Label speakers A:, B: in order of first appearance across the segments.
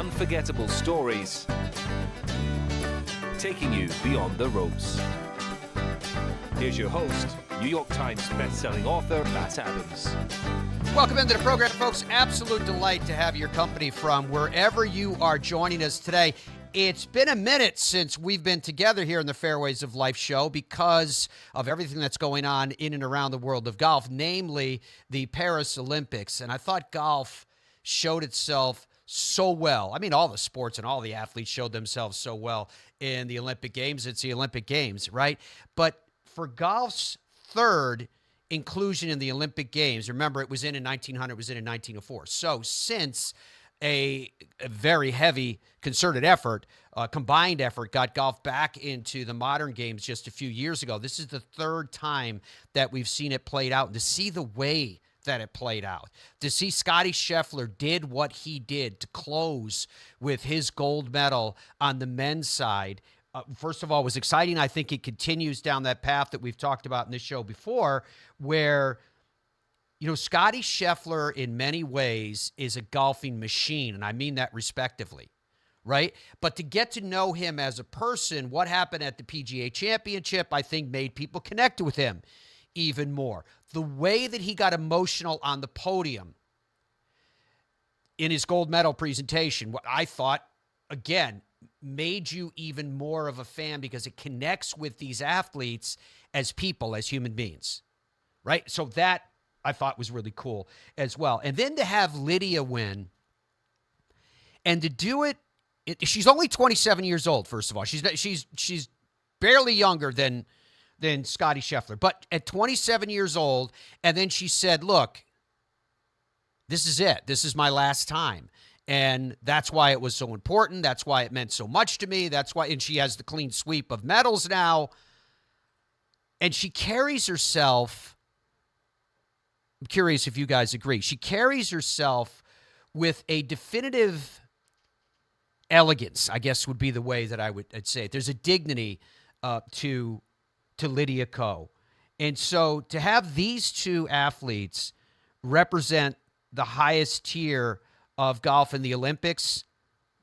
A: unforgettable stories, taking you beyond the ropes. Here's your host, New York Times best-selling author, Matt Adams.
B: Welcome into the program, folks. Absolute delight to have your company from wherever you are joining us today. It's been a minute since we've been together here in the Fairways of Life show because of everything that's going on in and around the world of golf, namely the Paris Olympics. And I thought golf showed itself so well. I mean, all the sports and all the athletes showed themselves so well in the Olympic Games. It's the Olympic Games, right? But for golf's third inclusion in the Olympic Games, remember it was in 1900, it was in 1904. So since a very heavy concerted effort, combined effort, got golf back into the modern games just a few years ago. This is the third time that we've seen it played out. And to see the way that it played out, to see Scottie Scheffler did what he did to close with his gold medal on the men's side, first of all, was exciting. I think it continues down that path that we've talked about in this show before, where Scottie Scheffler, in many ways, is a golfing machine, and I mean that respectively, right? But to get to know him as a person, what happened at the PGA Championship, I think, made people connect with him even more. The way that he got emotional on the podium in his gold medal presentation, what I thought, again, made you even more of a fan because it connects with these athletes as people, as human beings, right? So that I thought was really cool as well. And then to have Lydia win and to do it, she's only 27 years old, first of all. She's barely younger than Scottie Scheffler. But at 27 years old, and then she said, look, this is it. This is my last time. And that's why it was so important. That's why it meant so much to me. That's why, and she has the clean sweep of medals now. And she carries herself, I'm curious if you guys agree, she carries herself with a definitive elegance, I guess would be the way that I'd say it. There's a dignity to Lydia Ko. And so to have these two athletes represent the highest tier of golf in the Olympics,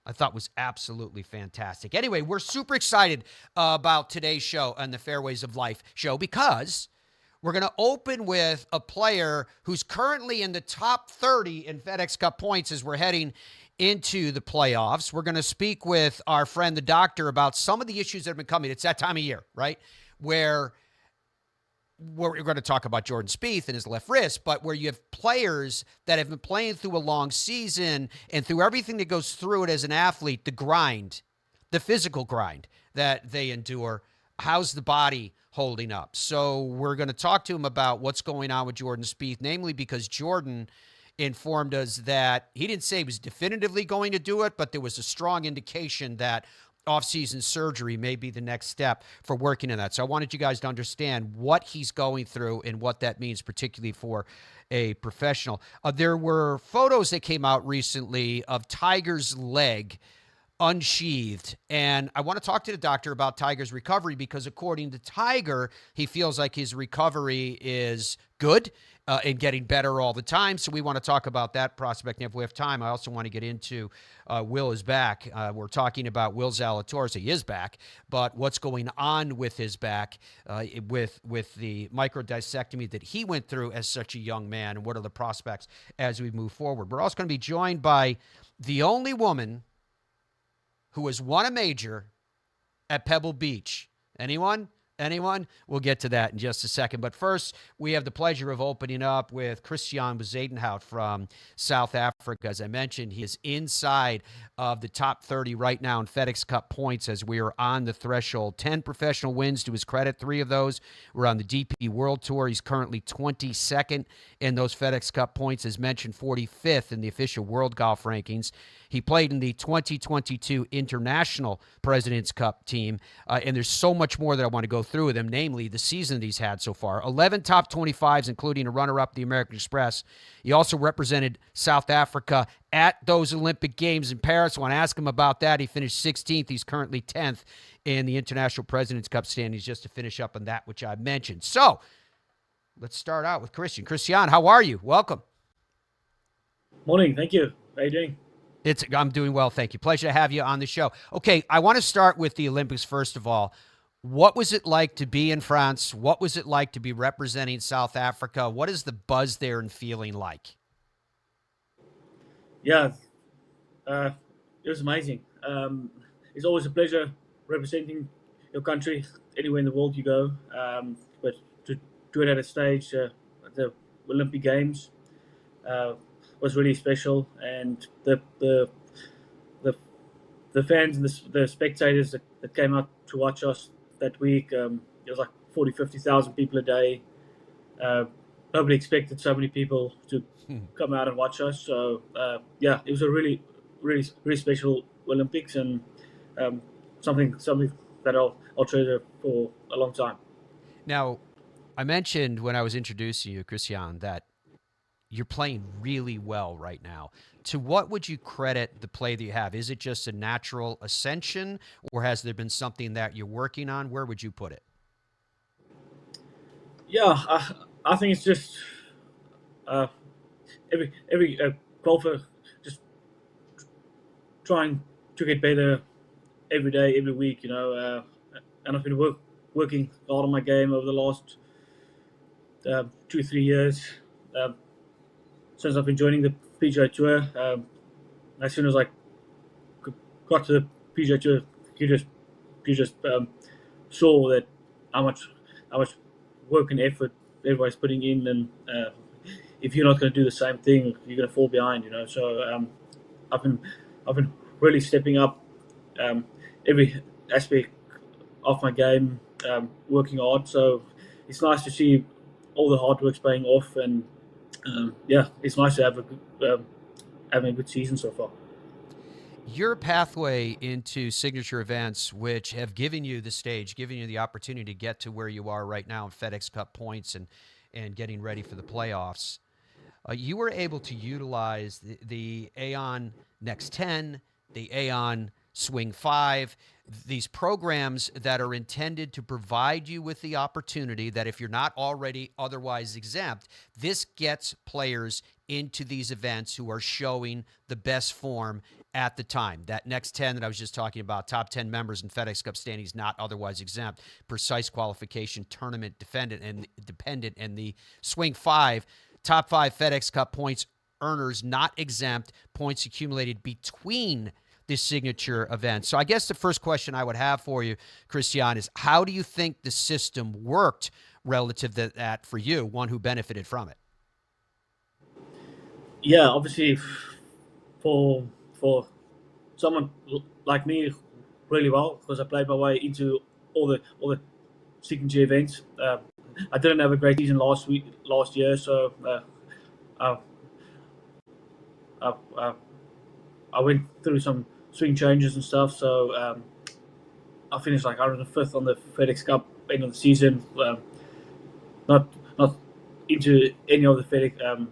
B: I thought was absolutely fantastic. Anyway, we're super excited about today's show on the Fairways of Life show because we're going to open with a player who's currently in the top 30 in FedEx Cup points as we're heading into the playoffs. We're going to speak with our friend, the doctor, about some of the issues that have been coming. It's that time of year, right, where we're going to talk about Jordan Spieth and his left wrist, but where you have players that have been playing through a long season and through everything that goes through it as an athlete, the grind, the physical grind that they endure. How's the body holding up? So we're going to talk to him about what's going on with Jordan Spieth, namely because Jordan informed us that he didn't say he was definitively going to do it, but there was a strong indication that off-season surgery may be the next step for working on that. So I wanted you guys to understand what he's going through and what that means, particularly for a professional. There were photos that came out recently of Tiger's leg unsheathed. And I want to talk to the doctor about Tiger's recovery because according to Tiger, he feels like his recovery is good and getting better all the time. So we want to talk about that prospect. And if we have time, I also want to get into Will is back. We're talking about Will Zalatoris. He is back, but what's going on with his back with the microdiscectomy that he went through as such a young man, and what are the prospects as we move forward. We're also going to be joined by the only woman who has won a major at Pebble Beach. Anyone? We'll get to that in just a second. But first, we have the pleasure of opening up with Christiaan Bezuidenhout from South Africa. As I mentioned, he is inside of the top 30 right now in FedEx Cup points as we are on the threshold. 10 professional wins to his credit. 3 of those were on the DP World Tour. He's currently 22nd in those FedEx Cup points. As mentioned, 45th in the official World Golf Rankings. He played in the 2022 International President's Cup team, and there's so much more that I want to go through with him, namely the season that he's had so far. 11 top 25s, including a runner-up, the American Express. He also represented South Africa at those Olympic Games in Paris. I want to ask him about that. He finished 16th. He's currently 10th in the International President's Cup standings, just to finish up on that, which I mentioned. So let's start out with Christiaan. Christiaan, how are you? Welcome.
C: Morning. Thank you. How are you doing?
B: I'm doing well, thank you. Pleasure to have you on the show. Okay, I want to start with the Olympics first of all. What was it like to be in France? What was it like to be representing South Africa? What is the buzz there and feeling like?
C: Yeah, it was amazing. It's always a pleasure representing your country anywhere in the world you go. But to do it at a stage, at the Olympic Games, was really special. And the fans and the spectators that came out to watch us that week, it was like 50,000 people a day. Nobody expected so many people to come out and watch us. So yeah, it was a really special Olympics, and something that I'll treasure for a long time.
B: Now, I mentioned when I was introducing you, Christiaan, that you're playing really well right now. To what would you credit the play that you have? Is it just a natural ascension, or has there been something that you're working on? Where would you put it?
C: Yeah, I think it's just every golfer just trying to get better every day, every week. And I've been working hard on my game over the last 2-3 years. Since I've been joining the PGA Tour, as soon as I got to the PGA Tour, you just saw that how much work and effort everybody's putting in, and if you're not going to do the same thing, you're going to fall behind. So I've been really stepping up every aspect of my game, working hard. So it's nice to see all the hard work's paying off, and yeah, it's nice to have having a good season so far.
B: Your pathway into signature events, which have given you the stage, given you the opportunity to get to where you are right now in FedEx Cup points and getting ready for the playoffs, you were able to utilize the Aon Next 10, the Aon Swing 5, these programs that are intended to provide you with the opportunity that if you're not already otherwise exempt, this gets players into these events who are showing the best form at the time. That Next 10 that I was just talking about, top 10 members in FedEx Cup standings not otherwise exempt, precise qualification, tournament dependent, and the Swing 5, top 5 FedEx Cup points earners not exempt, points accumulated between this signature event. So I guess the first question I would have for you, Christiaan, is how do you think the system worked relative to that for you, one who benefited from it?
C: Yeah, obviously, for someone like me, really well, because I played my way into all the signature events. I didn't have a great season last year, so I went through some swing changes and stuff. So I finished like 105th on the FedEx Cup end of the season. Not into any of the FedEx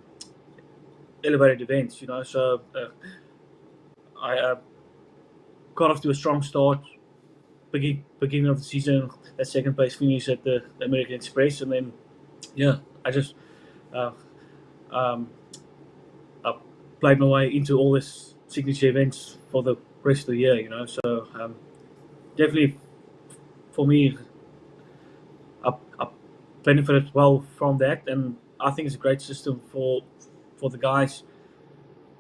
C: elevated events, So I got off to a strong start. Beginning of the season, that second place finish at the American Express, and then yeah, I just I played my way into all this signature events for the rest of the year. So definitely for me, I benefited well from that, and I think it's a great system for the guys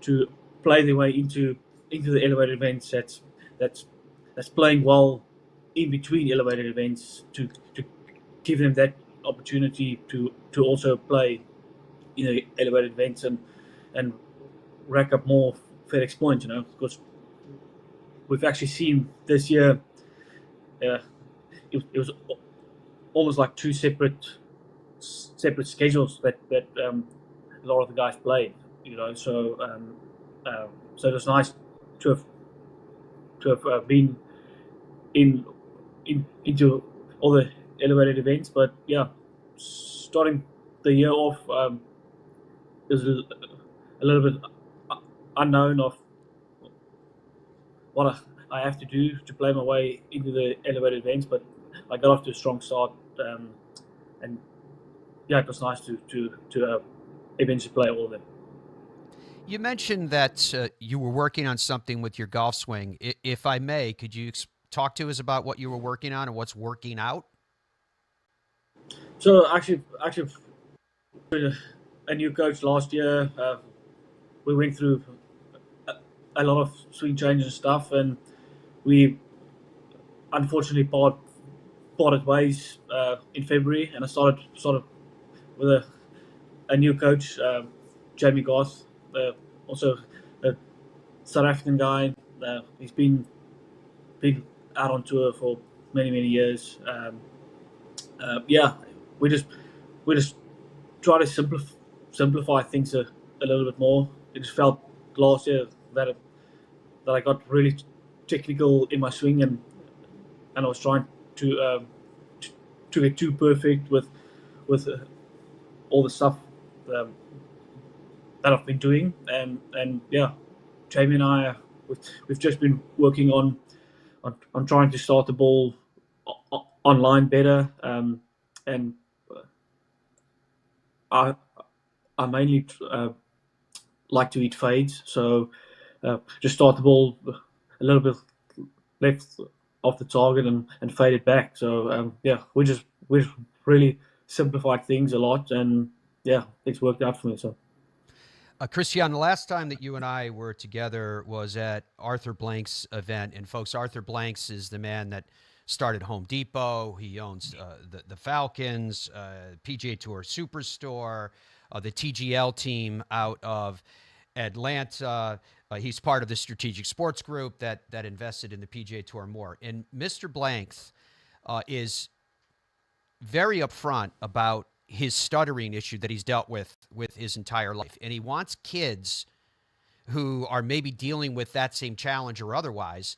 C: to play their way into the elevated events. That's playing well in between elevated events to give them that opportunity to also play elevated events and rack up more FedEx points. Because we've actually seen this year, it was almost like two separate schedules that a lot of the guys played. So so it was nice to have been into all the elevated events. But yeah, starting the year off, it was a little bit unknown of what I have to do to play my way into the elevated events, but I got off to a strong start, and yeah, it was nice to eventually play all of them.
B: You mentioned that you were working on something with your golf swing. If I may, could you talk to us about what you were working on and what's working out?
C: So actually, with a new coach last year, we went through a lot of swing changes and stuff, and we unfortunately parted ways in February, and I started with a new coach, Jamie Garth, also a South African guy. He's been out on tour for many years. Yeah, we just we just try to simplify things a little bit more. It just felt last year that I got really technical in my swing, and I was trying to get too perfect with all the stuff um, that I've been doing, and yeah, Jamie and I we've just been working on trying to start the ball online better, and I I mainly like to eat fades, so just start the ball a little bit left off the target and fade it back. So yeah, we really simplified things a lot, and yeah, it's worked out for me. So.
B: Christiaan, the last time that you and I were together was at Arthur Blank's event. And folks, Arthur Blanks is the man that started Home Depot. He owns the Falcons, PGA Tour Superstore, the TGL team out of Atlanta. He's part of the Strategic Sports Group that invested in the PGA Tour more. And Mr. Blanks is very upfront about his stuttering issue that he's dealt with his entire life. And he wants kids who are maybe dealing with that same challenge or otherwise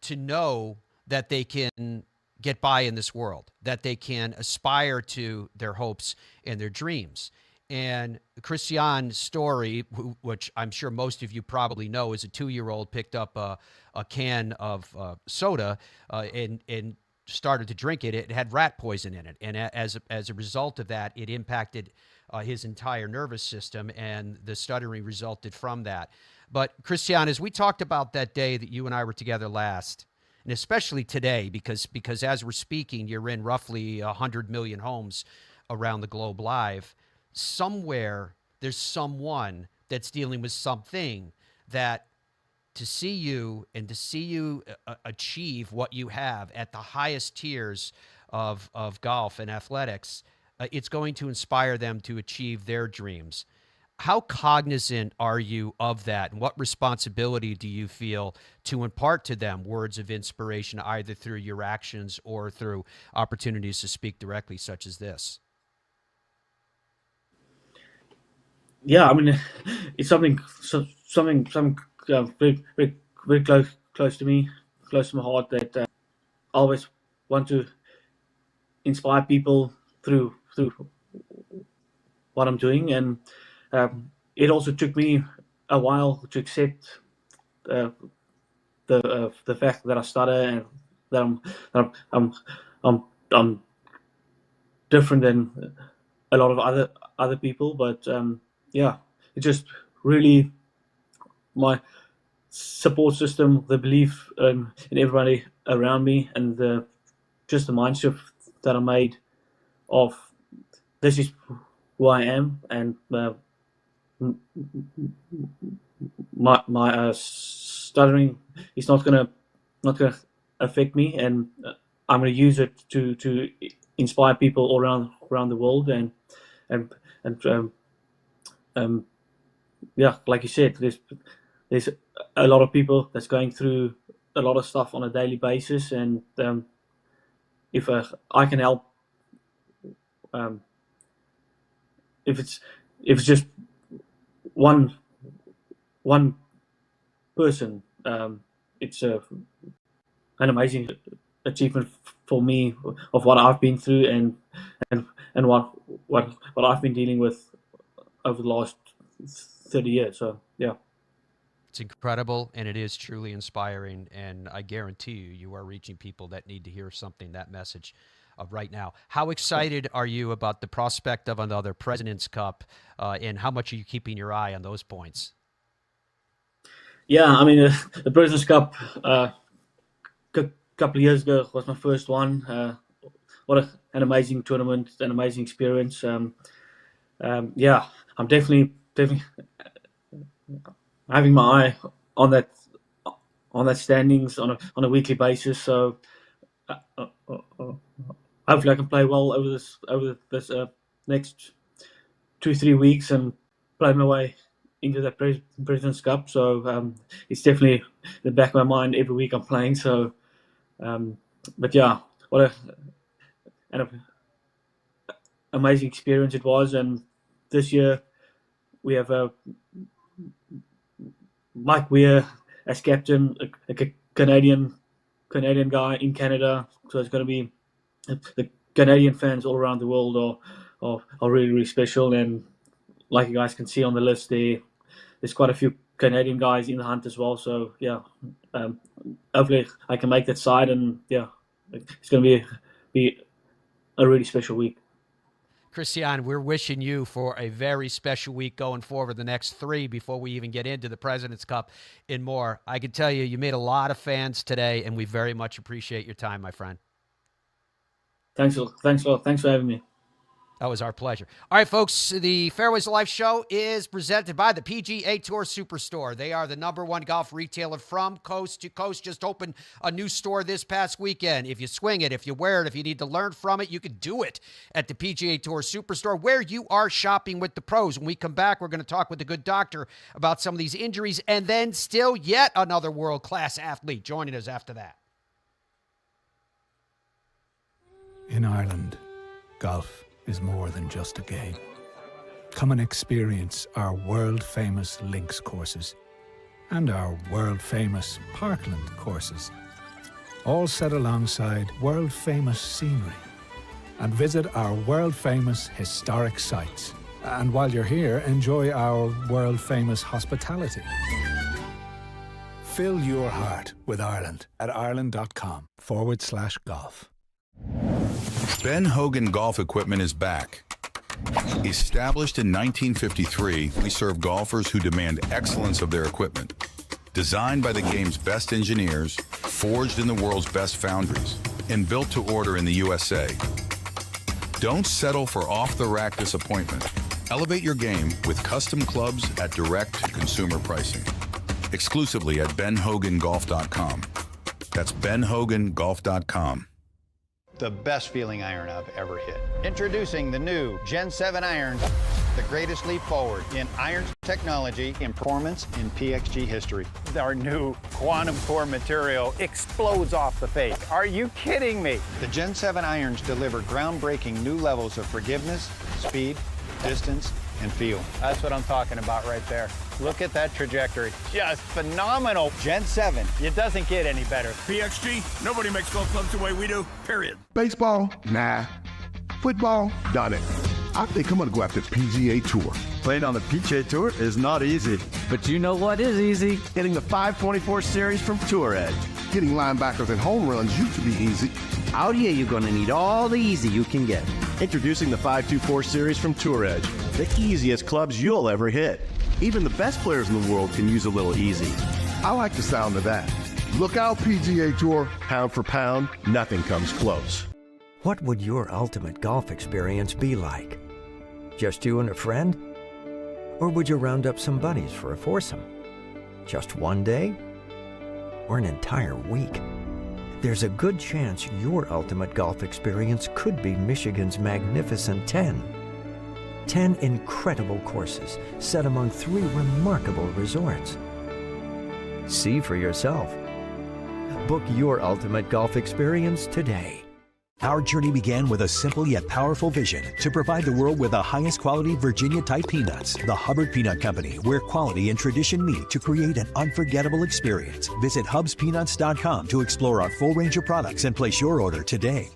B: to know that they can get by in this world, that they can aspire to their hopes and their dreams. And Christiaan's story, which I'm sure most of you probably know, is a 2-year-old picked up a can of soda and started to drink it. It had rat poison in it, and as a result of that, it impacted his entire nervous system, and the stuttering resulted from that. But Christiaan, as we talked about that day that you and I were together last, and especially today, because as we're speaking, you're in roughly 100 million homes around the globe live. Somewhere there's someone that's dealing with something that to see you and to see you achieve what you have at the highest tiers of golf and athletics, it's going to inspire them to achieve their dreams. How cognizant are you of that, and what responsibility do you feel to impart to them words of inspiration, either through your actions or through opportunities to speak directly, such as this?
C: Yeah, I mean, it's something very close to me, close to my heart. That I always want to inspire people through what I'm doing, and it also took me a while to accept the fact that I stutter and that I'm different than a lot of other people, but yeah, it just really my support system, the belief in everybody around me, and just the mind shift that I made of this is who I am, and my stuttering is not gonna affect me, and I'm gonna use it to inspire people all around the world, and and yeah, like you said, there's a lot of people that's going through a lot of stuff on a daily basis, and if I can help, um, if it's just one person, it's an amazing achievement for me of what I've been through, and what I've been dealing with over the last 30 years. So yeah.
B: It's incredible, and it is truly inspiring, and I guarantee you are reaching people that need to hear something, that message, right now. How excited are you about the prospect of another President's Cup, and how much are you keeping your eye on those points?
C: Yeah, I mean, the President's Cup couple of years ago was my first one. What an amazing tournament, an amazing experience. Yeah, I'm definitely having my eye on that standings on a weekly basis. So hopefully I can play well over this next 2-3 weeks and play my way into that President's Cup. So it's definitely in the back of my mind every week I'm playing. So, but yeah, what an amazing experience it was. And this year we have Mike Weir as captain, a Canadian guy in Canada. So it's going to be the Canadian fans all around the world are really, really special. And like you guys can see on the list there's quite a few Canadian guys in the hunt as well. So yeah, hopefully I can make that side, and yeah, it's going to be a really special week.
B: Christiaan, we're wishing you for a very special week going forward, the next 3 before we even get into the President's Cup and more. I can tell you, you made a lot of fans today, and we very much appreciate your time, my friend.
C: Thanks a lot. Thanks for having me.
B: That was our pleasure. All right, folks, the Fairways of Life show is presented by the PGA Tour Superstore. They are the #1 golf retailer from coast to coast. Just opened a new store this past weekend. If you swing it, if you wear it, if you need to learn from it, you can do it at the PGA Tour Superstore, where you are shopping with the pros. When we come back, we're going to talk with the good doctor about some of these injuries, and then still yet another world-class athlete joining us after that.
D: In Ireland, golf is more than just a game. Come and experience our world-famous links courses and our world-famous Parkland courses, all set alongside world-famous scenery. And visit our world-famous historic sites. And while you're here, enjoy our world-famous hospitality. Fill your heart with Ireland at ireland.com/golf.
E: Ben Hogan Golf Equipment is back. Established in 1953, we serve golfers who demand excellence of their equipment. Designed by the game's best engineers, forged in the world's best foundries, and built to order in the USA. Don't settle for off-the-rack disappointment. Elevate your game with custom clubs at direct-to-consumer pricing. Exclusively at benhogangolf.com. That's benhogangolf.com.
F: The best feeling iron I've ever hit. Introducing the new Gen 7 irons, the greatest leap forward in iron technology, in performance, in PXG history. Our new quantum core material explodes off the face. Are you kidding me? The Gen 7 irons deliver groundbreaking new levels of forgiveness, speed, distance, and feel. That's what I'm talking about right there. Look at that trajectory. Just phenomenal. Gen 7. It doesn't get any better.
G: PXG, nobody makes golf clubs the way we do, period.
H: Baseball? Nah. Football? Done it. I think I'm going to go after PGA Tour.
I: Playing on the PGA Tour is not easy. But you know what is easy? Hitting the 524 series from Tour Edge.
H: Hitting linebackers and home runs used to be easy.
J: Out here, you're going to need all the easy you can get.
I: Introducing the 524 series from Tour Edge. The easiest clubs you'll ever hit. Even the best players in the world can use a little easy.
H: I like the sound of that. Look out, PGA Tour.
I: Pound for pound, nothing comes close.
J: What would your ultimate golf experience be like? Just you and a friend? Or would you round up some buddies for a foursome? Just one day? Or an entire week? There's a good chance your ultimate golf experience could be Michigan's magnificent 10. 10 incredible courses set among 3 remarkable resorts. See for yourself. Book your ultimate golf experience today.
K: Our journey began with a simple yet powerful vision to provide the world with the highest quality Virginia-type peanuts. The Hubbard Peanut Company, where quality and tradition meet to create an unforgettable experience. Visit hubspeanuts.com to explore our full range of products and place your order today.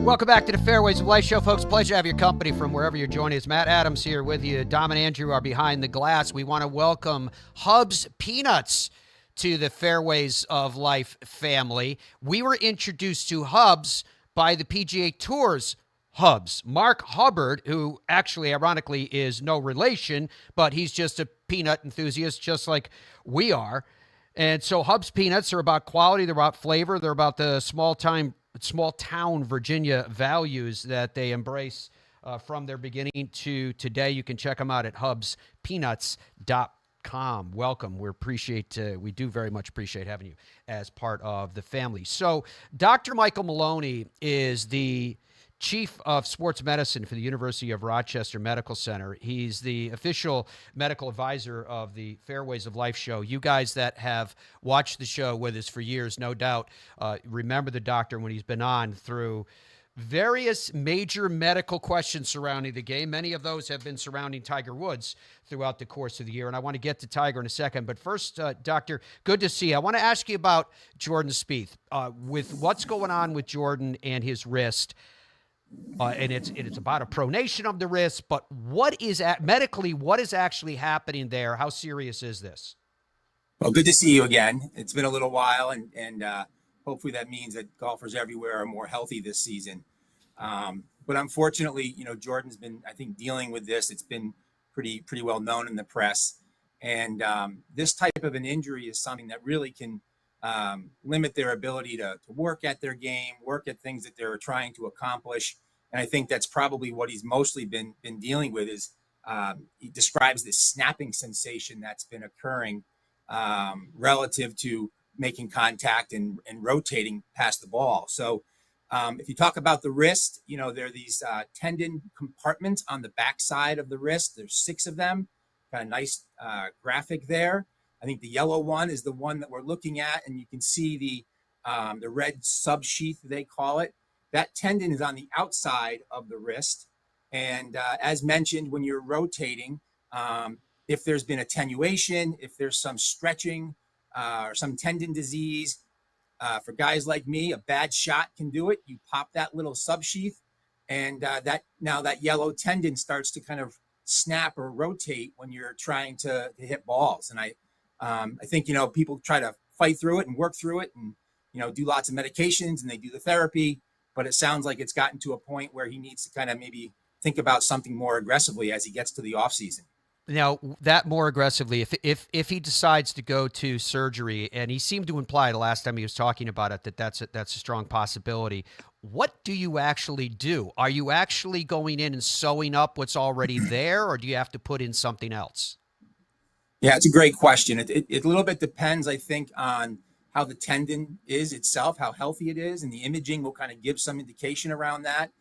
B: Welcome back to the Fairways of Life show, folks. Pleasure to have your company from wherever you're joining us. Matt Adams here with you. Dom and Andrew are behind the glass. We want to welcome Hubs Peanuts to the Fairways of Life family. We were introduced to Hubs by the PGA Tour's Hubs. Mark Hubbard, who actually, ironically, is no relation, but he's just a peanut enthusiast just like we are. And so Hubs Peanuts are about quality, they're about flavor, they're about the small town Virginia values that they embrace from their beginning to today. You can check them out at hubspeanuts.com. Welcome. We do very much appreciate having you as part of the family. So Dr. Michael Maloney is the Chief of Sports Medicine for the University of Rochester Medical Center. He's the official medical advisor of the Fairways of Life show. You guys that have watched the show with us for years, no doubt, remember the doctor when he's been on through various major medical questions surrounding the game. Many of those have been surrounding Tiger Woods throughout the course of the year, and I want to get to Tiger in a second. But first, Doctor, good to see you. I want to ask you about Jordan Spieth. With what's going on with Jordan and his wrist, and it's about a pronation of the wrist, but medically, what is actually happening there? How serious is this?
L: Well, good to see you again. It's been a little while, and hopefully that means that golfers everywhere are more healthy this season. But unfortunately, Jordan's been, I think, dealing with this. It's been pretty well known in the press. And this type of an injury is something that really can limit their ability to work at their game, work at things that they're trying to accomplish. And I think that's probably what he's mostly been dealing with is he describes this snapping sensation that's been occurring relative to making contact and rotating past the ball. So if you talk about the wrist, there are these tendon compartments on the backside of the wrist. There's 6 of them. Got a nice graphic there. I think the yellow one is the one that we're looking at, and you can see the red subsheath, they call it. That tendon is on the outside of the wrist. And as mentioned, when you're rotating, if there's been attenuation, if there's some stretching or some tendon disease, for guys like me, a bad shot can do it. You pop that little subsheath, and that yellow tendon starts to kind of snap or rotate when you're trying to hit balls. And I think, people try to fight through it and work through it and, do lots of medications and they do the therapy, but it sounds like it's gotten to a point where he needs to kind of maybe think about something more aggressively as he gets to the off season.
B: Now, that more aggressively, if he decides to go to surgery, and he seemed to imply the last time he was talking about it that's a strong possibility, what do you actually do? Are you actually going in and sewing up what's already there, or do you have to put in something else?
L: Yeah, it's a great question. It a little bit depends, I think, on how the tendon is itself, how healthy it is, and the imaging will kind of give some indication around that.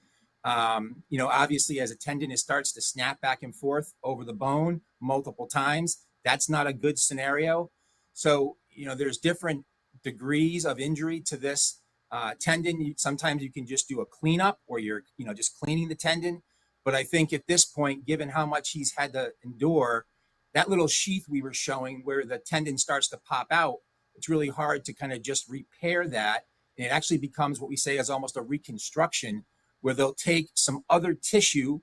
L: Obviously, as a tendon, it starts to snap back and forth over the bone multiple times. That's not a good scenario. So, there's different degrees of injury to this tendon. Sometimes you can just do a cleanup or you're, just cleaning the tendon. But I think at this point, given how much he's had to endure, that little sheath we were showing where the tendon starts to pop out, it's really hard to kind of just repair that. And it actually becomes what we say is almost a reconstruction, where they'll take some other tissue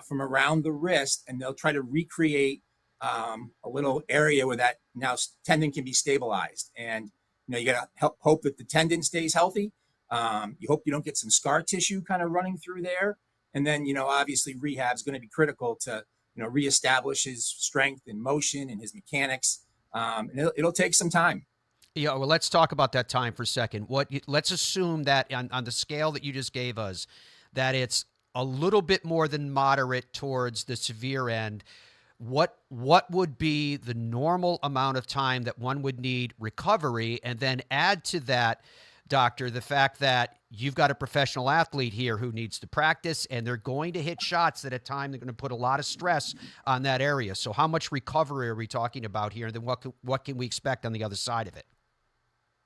L: from around the wrist and they'll try to recreate a little area where that now tendon can be stabilized. And, you got to hope that the tendon stays healthy. You hope you don't get some scar tissue kind of running through there. And then, obviously rehab is going to be critical to, reestablish his strength and motion and his mechanics. And it'll take some time.
B: Yeah, well, let's talk about that time for a second. Let's assume that on the scale that you just gave us, that it's a little bit more than moderate towards the severe end. What would be the normal amount of time that one would need recovery? And then add to that, Doctor, the fact that you've got a professional athlete here who needs to practice, and they're going to hit shots that at time they're going to put a lot of stress on that area. So how much recovery are we talking about here? And then what can we expect on the other side of it?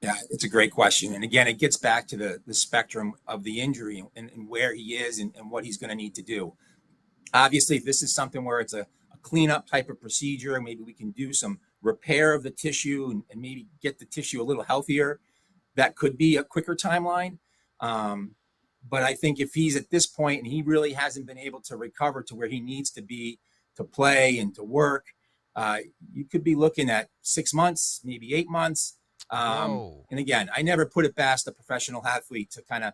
L: Yeah, it's a great question. And again, it gets back to the spectrum of the injury and where he is and what he's going to need to do. Obviously, if this is something where it's a cleanup type of procedure, maybe we can do some repair of the tissue and maybe get the tissue a little healthier. That could be a quicker timeline. But I think if he's at this point and he really hasn't been able to recover to where he needs to be to play and to work, you could be looking at 6 months, maybe 8 months. And again, I never put it past a professional athlete to kind of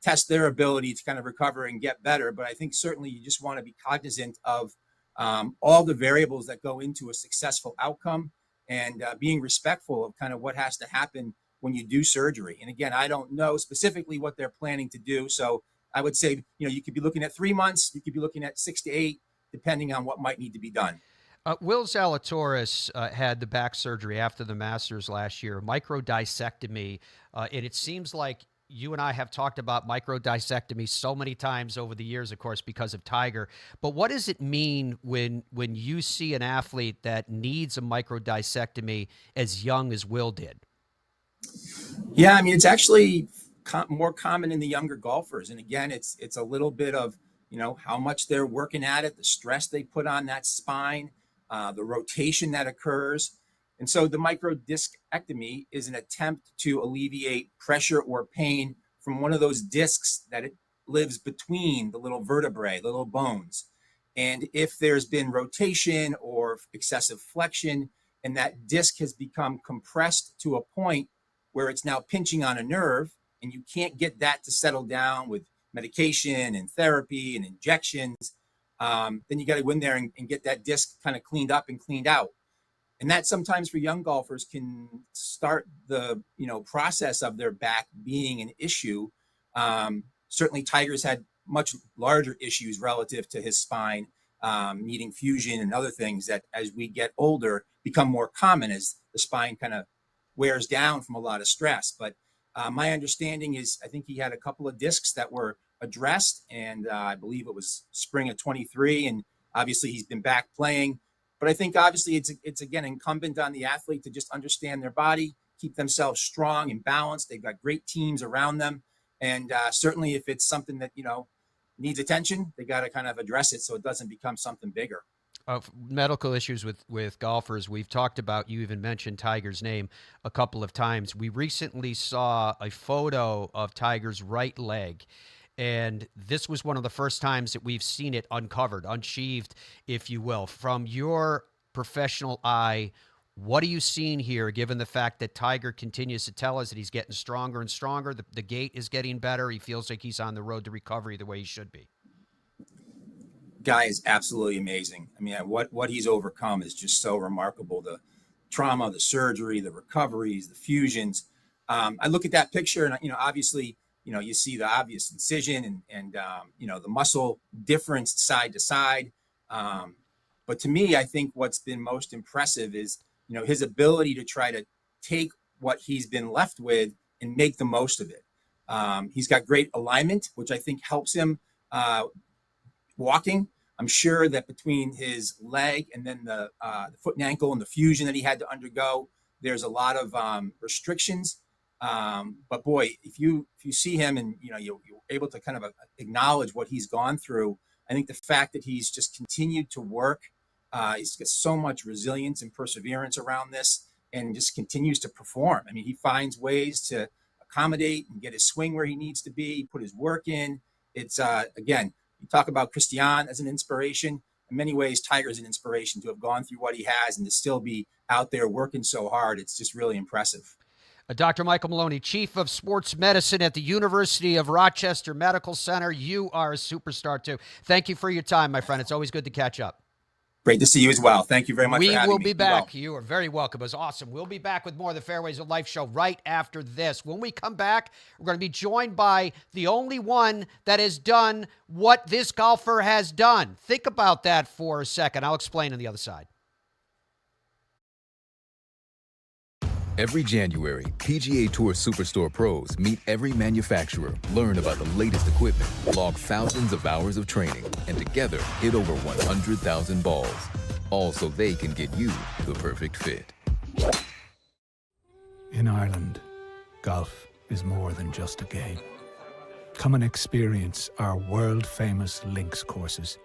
L: test their ability to kind of recover and get better. But I think certainly you just want to be cognizant of all the variables that go into a successful outcome, and being respectful of kind of what has to happen when you do surgery. And again, I don't know specifically what they're planning to do. So I would say, you could be looking at 3 months, you could be looking at 6 to 8, depending on what might need to be done.
B: Will Zalatoris had the back surgery after the Masters last year, microdiscectomy, and it seems like you and I have talked about microdiscectomy so many times over the years, of course, because of Tiger. But what does it mean when you see an athlete that needs a microdiscectomy as young as Will did?
L: Yeah, I mean, it's actually more common in the younger golfers. And again, it's a little bit of, how much they're working at it, the stress they put on that spine, the rotation that occurs. And so the microdiscectomy is an attempt to alleviate pressure or pain from one of those discs that it lives between the little vertebrae, the little bones. And if there's been rotation or excessive flexion and that disc has become compressed to a point where it's now pinching on a nerve, and you can't get that to settle down with medication and therapy and injections, then you got to go in there and get that disc kind of cleaned up and cleaned out. And that sometimes for young golfers can start the process of their back being an issue. Certainly Tiger's had much larger issues relative to his spine, needing fusion and other things that as we get older become more common as the spine kind of wears down from a lot of stress. But my understanding is I think he had a couple of discs that were addressed, and I believe it was spring of 23, and obviously he's been back playing. But I think obviously it's again incumbent on the athlete to just understand their body, keep themselves strong and balanced. They've got great teams around them. And certainly if it's something that, needs attention, they got to kind of address it so it doesn't become something bigger.
B: Medical issues with golfers. We've talked about, you even mentioned Tiger's name a couple of times. We recently saw a photo of Tiger's right leg, and this was one of the first times that we've seen it uncovered, unsheathed, if you will. From your professional eye, what are you seeing here, given the fact that Tiger continues to tell us that he's getting stronger and stronger, the gait is getting better, he feels like he's on the road to recovery the way he should be?
L: Guy is absolutely amazing. I mean, what he's overcome is just so remarkable. The trauma, the surgery, the recoveries, the fusions. I look at that picture and, obviously, you see the obvious incision and the muscle difference side to side. But to me, I think what's been most impressive is, his ability to try to take what he's been left with and make the most of it. He's got great alignment, which I think helps him walking. I'm sure that between his leg and then the foot and ankle and the fusion that he had to undergo, there's a lot of restrictions. But boy, if you see him and you're able to kind of acknowledge what he's gone through, I think the fact that he's just continued to work, he's got so much resilience and perseverance around this, and just continues to perform. I mean, he finds ways to accommodate and get his swing where he needs to be, put his work in. It's again, you talk about Christiaan as an inspiration. In many ways, Tiger's an inspiration to have gone through what he has and to still be out there working so hard. It's just really impressive.
B: Dr. Michael Maloney, Chief of Sports Medicine at the University of Rochester Medical Center. You are a superstar, too. Thank you for your time, my friend. It's always good to catch up.
L: Great to see you as well. Thank you very much for having me.
B: We will be back. You are very welcome. It was awesome. We'll be back with more of the Fairways of Life show right after this. When we come back, we're going to be joined by the only one that has done what this golfer has done. Think about that for a second. I'll explain on the other side.
A: Every January, PGA Tour Superstore pros meet every manufacturer, learn about the latest equipment, log thousands of hours of training, and together hit over 100,000 balls. All so they can get you the perfect fit.
D: In Ireland, golf is more than just a game. Come and experience our world-famous links courses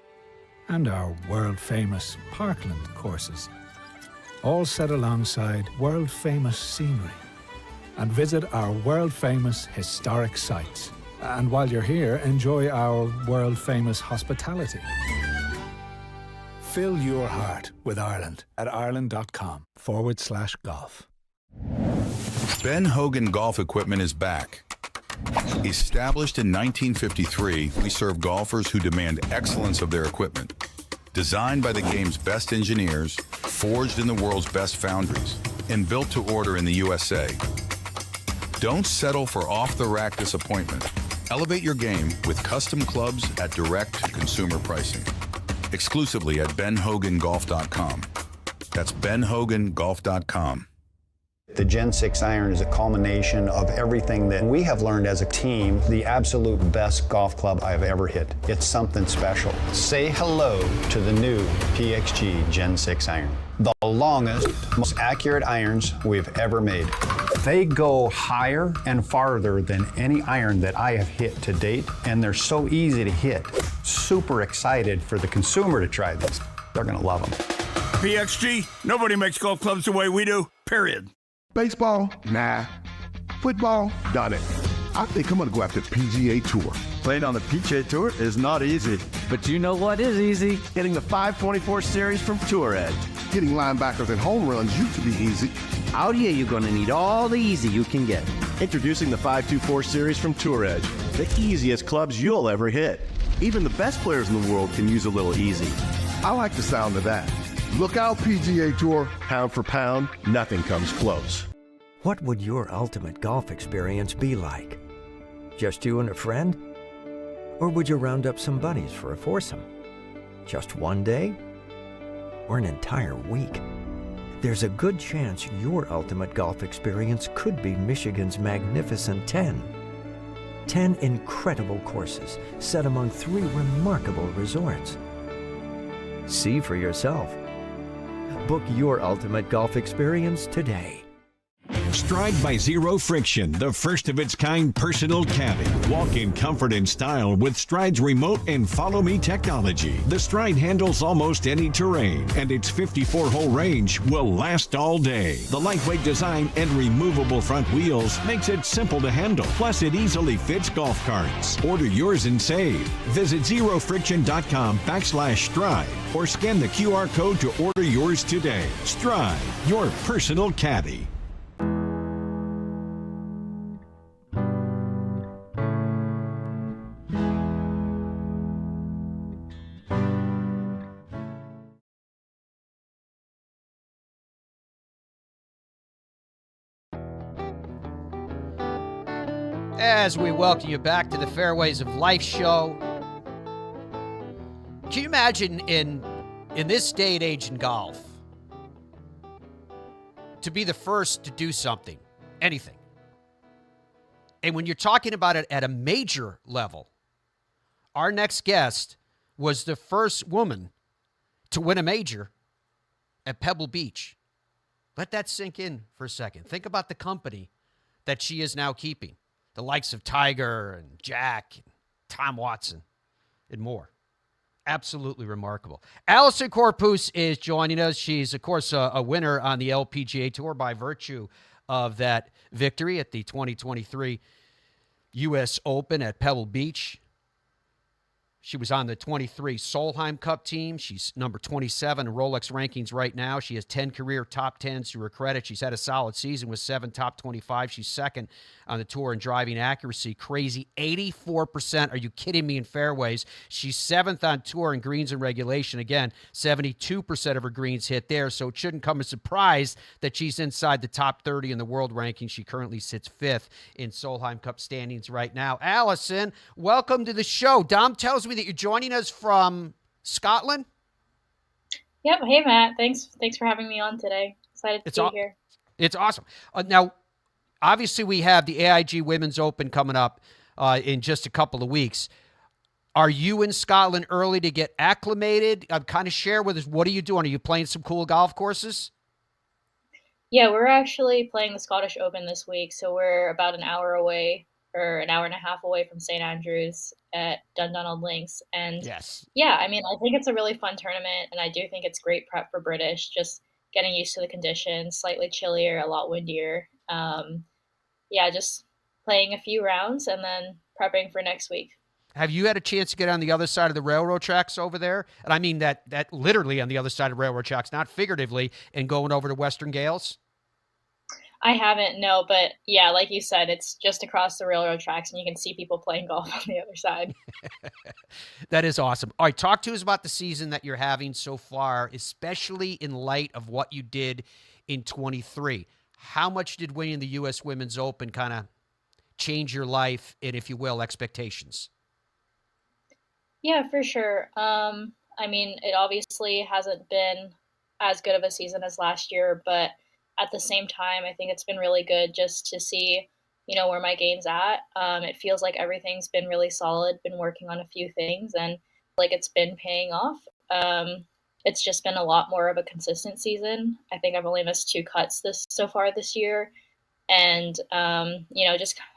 D: and our world-famous Parkland courses, all set alongside world-famous scenery. And visit our world-famous historic sites And while you're here, enjoy our world-famous hospitality. Fill your heart with Ireland at ireland.com/golf.
E: Ben Hogan Golf Equipment is back. Established in 1953, we serve golfers who demand excellence of their equipment. Designed by the game's best engineers, forged in the world's best foundries, and built to order in the USA. Don't settle for off-the-rack disappointment. Elevate your game with custom clubs at direct-to-consumer pricing. Exclusively at benhogangolf.com. That's benhogangolf.com.
F: The Gen 6 iron is a culmination of everything that we have learned as a team, the absolute best golf club I've ever hit. It's something special. Say hello to the new PXG Gen 6 iron. The longest, most accurate irons we've ever made. They go higher and farther than any iron that I have hit to date, and they're so easy to hit. Super excited for the consumer to try this. They're gonna love them.
G: PXG, nobody makes golf clubs the way we do, period.
H: Baseball? Nah. Football? Done it. I think I'm gonna go after PGA Tour.
I: Playing on the PGA Tour is not easy. But you know what is easy? Hitting the 524 series from Tour Edge.
H: Hitting linebackers and home runs used to be easy.
I: Out here, you're going to need all the easy you can get. Introducing the 524 series from Tour Edge. The easiest clubs you'll ever hit. Even the best players in the world can use a little easy.
H: I like the sound of that. Look out, PGA Tour.
I: Pound for pound, nothing comes close.
J: What would your ultimate golf experience be like? Just you and a friend? Or would you round up some buddies for a foursome? Just one day? Or an entire week? There's a good chance your ultimate golf experience could be Michigan's magnificent 10. 10 incredible courses set among 3 remarkable resorts. See for yourself. Book your ultimate golf experience today.
M: Stride by Zero Friction, the first of its kind personal caddy. Walk in comfort and style with Stride's remote and follow me technology. The Stride handles almost any terrain, and its 54-hole range will last all day. The lightweight design and removable front wheels makes it simple to handle. Plus, it easily fits golf carts. Order yours and save. Visit zerofriction.com/stride or scan the QR code to order yours today. Stride, your personal caddy.
B: As we welcome you back to the Fairways of Life show. Can you imagine in this day and age in golf to be the first to do something, anything? And when you're talking about it at a major level, our next guest was the first woman to win a major at Pebble Beach. Let that sink in for a second. Think about the company that she is now keeping. The likes of Tiger and Jack, and Tom Watson, and more. Absolutely remarkable. Allisen Corpuz is joining us. She's, of course, a winner on the LPGA Tour by virtue of that victory at the 2023 U.S. Open at Pebble Beach. She was on the 23 Solheim Cup team. She's number 27 in Rolex rankings right now. She has 10 career top 10s to her credit. She's had a solid season with 7 top 25. She's second on the tour in driving accuracy. Crazy, 84%. Are you kidding me in fairways? She's 7th on tour in greens and regulation. Again, 72% of her greens hit there, so it shouldn't come as a surprise that she's inside the top 30 in the world ranking. She currently sits 5th in Solheim Cup standings right now. Allisen, welcome to the show. Dom tells me that you're joining us from Scotland.
N: Yep. Hey, Matt. Thanks for having me on today. Excited to be here.
B: It's awesome. Now, obviously, we have the AIG Women's Open coming up in just a couple of weeks. Are you in Scotland early to get acclimated? Kind of share with us, what are you doing? Are you playing some cool golf courses?
N: Yeah, we're actually playing the Scottish Open this week, so we're about an hour away, or an hour and a half away from St. Andrews at Dundonald Links. And yeah, I mean, I think it's a really fun tournament, and I do think it's great prep for British, just getting used to the conditions, slightly chillier, a lot windier. Yeah, just playing a few rounds and then prepping for next week.
B: Have you had a chance to get on the other side of the railroad tracks over there? And I mean that literally on the other side of railroad tracks, not figuratively, and going over to Western Gales?
N: I haven't, no, but yeah, like you said, it's just across the railroad tracks, and you can see people playing golf on the other side.
B: That is awesome. All right, talk to us about the season that you're having so far, especially in light of what you did in 23. How much did winning the U.S. Women's Open kind of change your life and, if you will, expectations?
N: Yeah, for sure. I mean, it obviously hasn't been as good of a season as last year, but at the same time, I think it's been really good just to see, where my game's at. It feels like everything's been really solid, been working on a few things, and like it's been paying off. It's just been a lot more of a consistent season. I think I've only missed 2 cuts so far this year. And,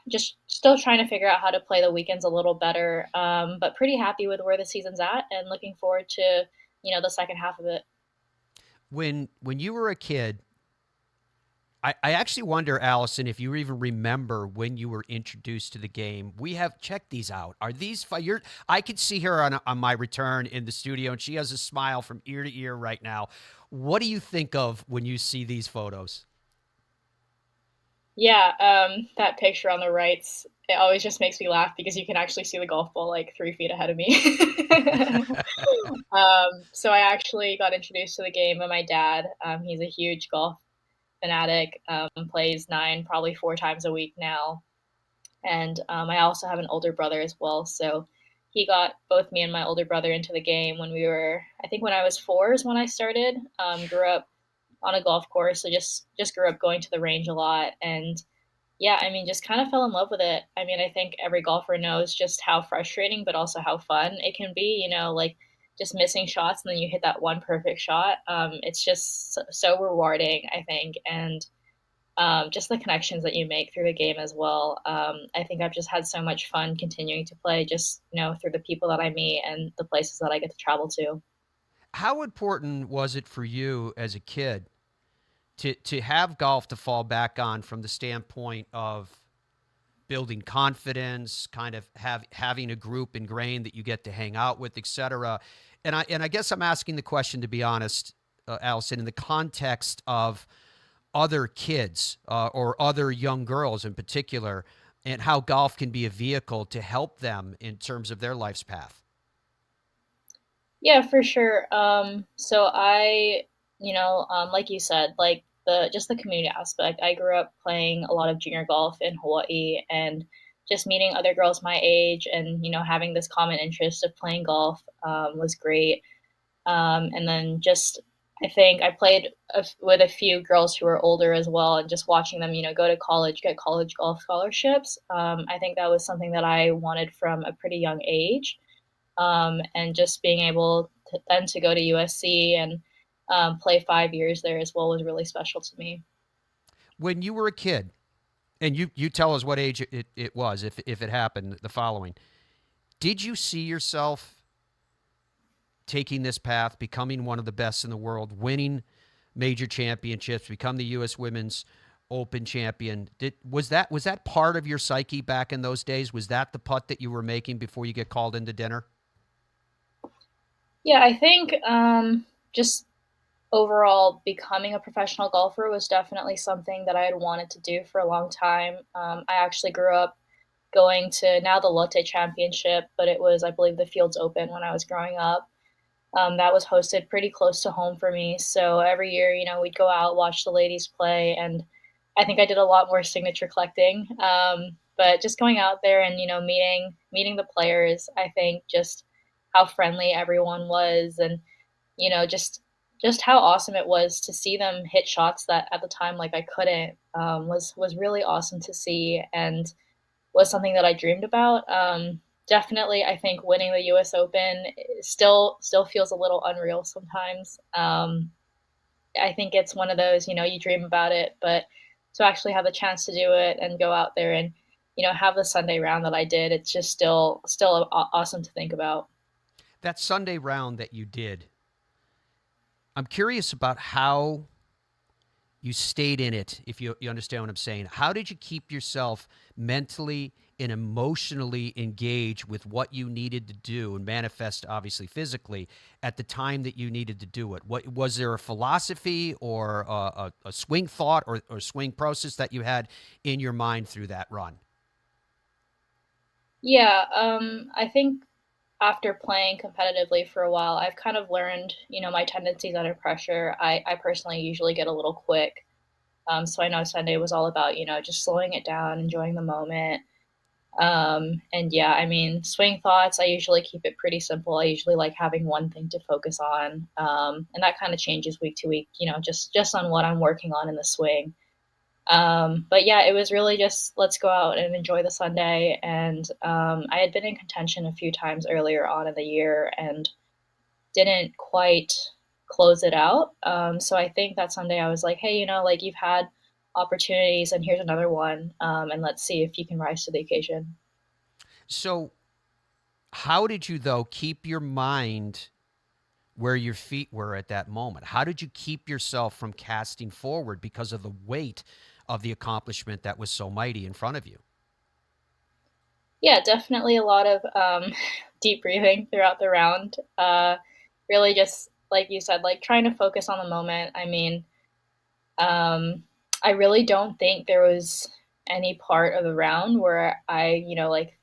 N: just still trying to figure out how to play the weekends a little better, but pretty happy with where the season's at and looking forward to, the second half of it.
B: When you were a kid, I actually wonder, Allisen, if you even remember when you were introduced to the game. We have checked these out. Are these I could see her on my return in the studio, and she has a smile from ear to ear right now. What do you think of when you see these photos?
N: Yeah, that picture on the right, it always just makes me laugh because you can actually see the golf ball like 3 feet ahead of me. So I actually got introduced to the game by my dad. He's a huge golf fanatic, plays 9, probably 4 times a week now. And I also have an older brother as well. So he got both me and my older brother into the game when I was 4 is when I started. Grew up on a golf course, so just grew up going to the range a lot. And yeah, I mean, just kind of fell in love with it. I mean, I think every golfer knows just how frustrating, but also how fun it can be, like just missing shots and then you hit that one perfect shot. It's just so rewarding, I think. And just the connections that you make through the game as well. I think I've just had so much fun continuing to play just, through the people that I meet and the places that I get to travel to.
B: How important was it for you as a kid to have golf to fall back on from the standpoint of building confidence, kind of having a group ingrained that you get to hang out with, et cetera? And I guess I'm asking the question, to be honest, Allisen, in the context of other kids or other young girls in particular, and how golf can be a vehicle to help them in terms of their life's path.
N: Yeah, for sure. So I, like you said, like the community aspect. I grew up playing a lot of junior golf in Hawaii, and just meeting other girls my age and, having this common interest of playing golf was great. And then I think I played with a few girls who were older as well, and just watching them, go to college, get college golf scholarships. I think that was something that I wanted from a pretty young age. And just being able to go to USC and play 5 years there as well was really special to me.
B: When you were a kid, and you tell us what age it was, if it happened, the following, did you see yourself taking this path, becoming one of the best in the world, winning major championships, become the U.S. Women's Open champion? Was that part of your psyche back in those days? Was that the putt that you were making before you get called into dinner?
N: Yeah, I think just overall becoming a professional golfer was definitely something that I had wanted to do for a long time. I actually grew up going to now the Lotte Championship, but it was, I believe, the Fields Open when I was growing up. That was hosted pretty close to home for me. So every year, we'd go out, watch the ladies play, and I think I did a lot more signature collecting. But just going out there and, meeting the players, I think just how friendly everyone was, and, just how awesome it was to see them hit shots that at the time, like I couldn't, was really awesome to see, and was something that I dreamed about. Definitely, I think winning the U.S. Open still feels a little unreal sometimes. I think it's one of those, you dream about it, but to actually have the chance to do it and go out there and, have the Sunday round that I did, it's just still awesome to think about.
B: That Sunday round that you did, I'm curious about how You stayed in it, if you understand what I'm saying. How did you keep yourself mentally and emotionally engaged with what you needed to do and manifest, obviously, physically at the time that you needed to do it? What was there a philosophy or a swing thought or swing process that you had in your mind through that run?
N: Yeah, I think after playing competitively for a while, I've kind of learned, my tendencies under pressure. I personally usually get a little quick. So I know Sunday was all about, just slowing it down, enjoying the moment. And yeah, I mean, swing thoughts, I usually keep it pretty simple. I usually like having one thing to focus on. And that kind of changes week to week, just on what I'm working on in the swing. But yeah, it was really just, let's go out and enjoy the Sunday. And I had been in contention a few times earlier on in the year and didn't quite close it out. So I think that Sunday I was like, hey, you've had opportunities and here's another one. And let's see if you can rise to the occasion.
B: So how did you, though, keep your mind where your feet were at that moment? How did you keep yourself from casting forward because of the weight of the accomplishment that was so mighty in front of you?
N: Yeah, definitely a lot of deep breathing throughout the round. Really just, like you said, like trying to focus on the moment. I mean, I really don't think there was any part of the round where I,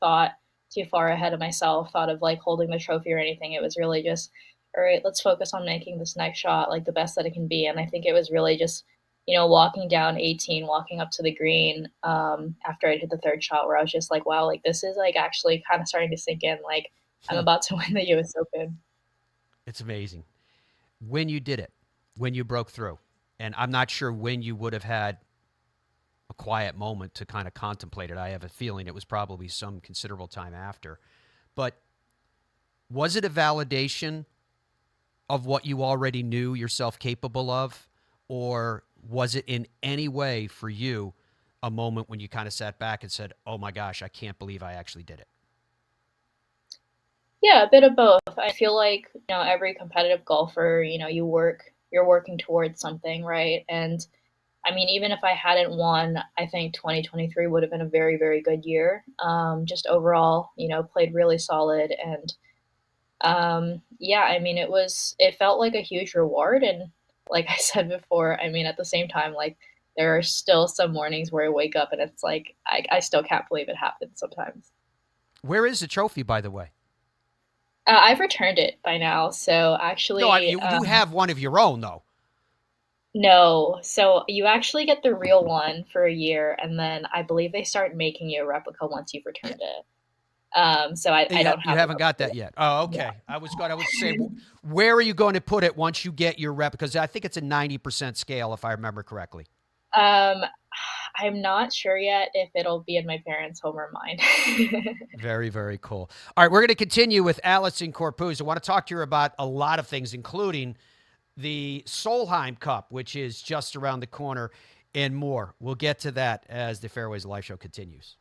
N: thought too far ahead of myself, thought of like holding the trophy or anything. It was really just, all right, let's focus on making this next shot like the best that it can be. And I think it was really just, walking down 18, walking up to the green after I did the third shot where I was just like, wow, like this is like actually kind of starting to sink in. Like I'm about to win the US Open.
B: It's amazing. When you did it, when you broke through, and I'm not sure when you would have had a quiet moment to kind of contemplate it. I have a feeling it was probably some considerable time after. But was it a validation of what you already knew yourself capable of? Or was it in any way for you a moment when you kind of sat back and said, oh my gosh, I can't believe I actually did it?
N: Yeah, a bit of both. I feel like, every competitive golfer, you're working towards something, right? And I mean, even if I hadn't won, I think 2023 would have been a very, very good year. Just overall, played really solid. And yeah, I mean, it felt like a huge reward. And like I said before, I mean, at the same time, like there are still some mornings where I wake up and it's like, I still can't believe it happened sometimes.
B: Where is the trophy, by the way?
N: I've returned it by now. So actually,
B: no, you have one of your own though.
N: No. So you actually get the real one for a year. And then I believe they start making you a replica once you've returned it. So I don't have.
B: You haven't got that yet. Oh, okay. Yeah. I would say, where are you going to put it once you get your rep? Because I think it's a 90% scale, if I remember correctly.
N: I'm not sure yet if it'll be in my parents' home or mine.
B: Very, very cool. All right, we're going to continue with Allisen Corpuz. I want to talk to you about a lot of things, including the Solheim Cup, which is just around the corner, and more. We'll get to that as the Fairways Live Show continues.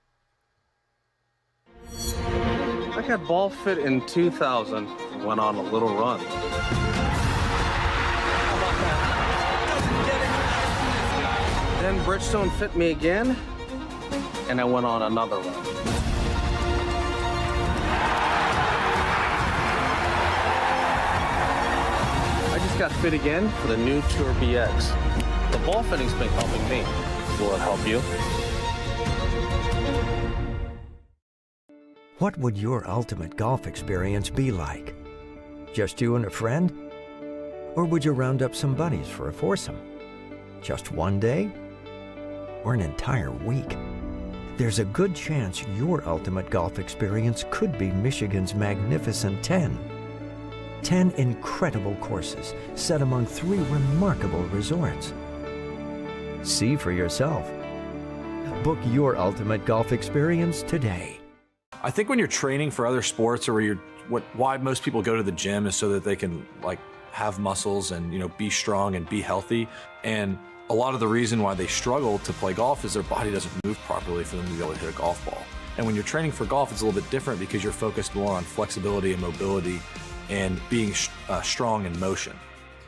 O: I got ball fit in 2000, went on a little run. Then Bridgestone fit me again, and I went on another run. I just got fit again for the new Tour BX. The ball fitting's been helping me. Will it help you?
J: What would your ultimate golf experience be like? Just you and a friend? Or would you round up some buddies for a foursome? Just one day? Or an entire week? There's a good chance your ultimate golf experience could be Michigan's magnificent 10. 10 incredible courses set among 3 remarkable resorts. See for yourself. Book your ultimate golf experience today.
P: I think when you're training for other sports, or why most people go to the gym is so that they can have muscles and be strong and be healthy. And a lot of the reason why they struggle to play golf is their body doesn't move properly for them to be able to hit a golf ball. And when you're training for golf, it's a little bit different because you're focused more on flexibility and mobility and being strong in motion.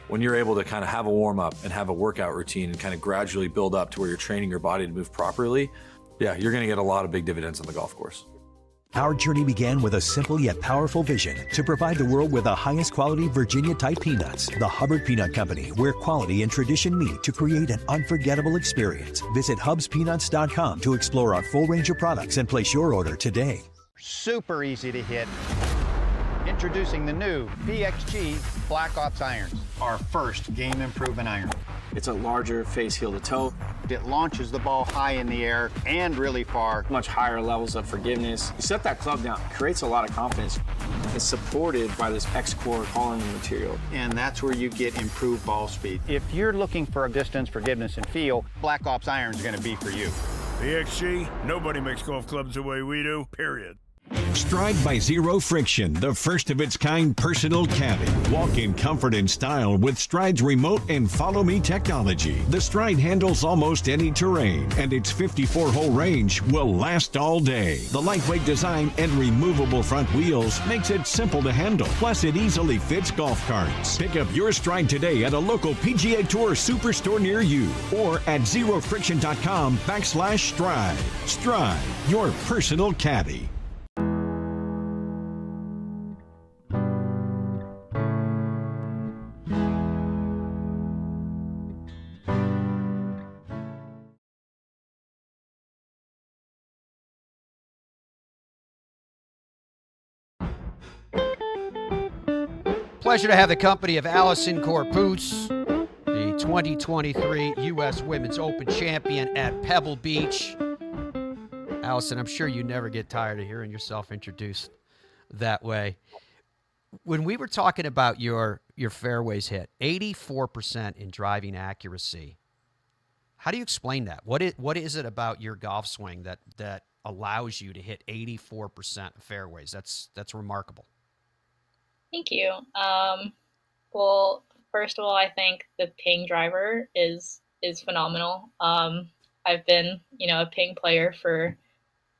P: when you're able to kind of have a warm up and have a workout routine and kind of gradually build up to where you're training your body to move properly, yeah, you're going to get a lot of big dividends on the golf course.
K: Our journey began with a simple yet powerful vision to provide the world with the highest quality Virginia-type peanuts. The Hubbard Peanut Company, where quality and tradition meet to create an unforgettable experience. Visit hubspeanuts.com to explore our full range of products and place your order today.
F: Super easy to hit. Introducing the new PXG Black Ops irons, our first game improvement iron.
O: It's a larger face heel to toe.
F: It launches the ball high in the air and really far.
O: Much higher levels of forgiveness. You set that club down, it creates a lot of confidence. It's supported by this X-Core column material.
F: And that's where you get improved ball speed. If you're looking for a distance, forgiveness, and feel, Black Ops iron is going to be for you.
G: PXG, nobody makes golf clubs the way we do, period.
M: Stride by Zero Friction, the first of its kind personal caddy. Walk in comfort and style with Stride's remote and follow me technology. The Stride handles almost any terrain, and its 54-hole range will last all day. The lightweight design and removable front wheels makes it simple to handle. Plus, it easily fits golf carts. Pick up your Stride today at a local PGA Tour superstore near you or at zerofriction.com/stride. Stride, your personal caddy.
B: Pleasure to have the company of Allisen Corpuz, the 2023 U.S. Women's Open champion at Pebble Beach. Allisen, I'm sure you never get tired of hearing yourself introduced that way. When we were talking about your fairways hit, 84% in driving accuracy, how do you explain that? What is it about your golf swing that allows you to hit 84% of fairways? That's remarkable.
N: Thank you. Well, first of all, I think the ping driver is phenomenal. I've been, a ping player for, I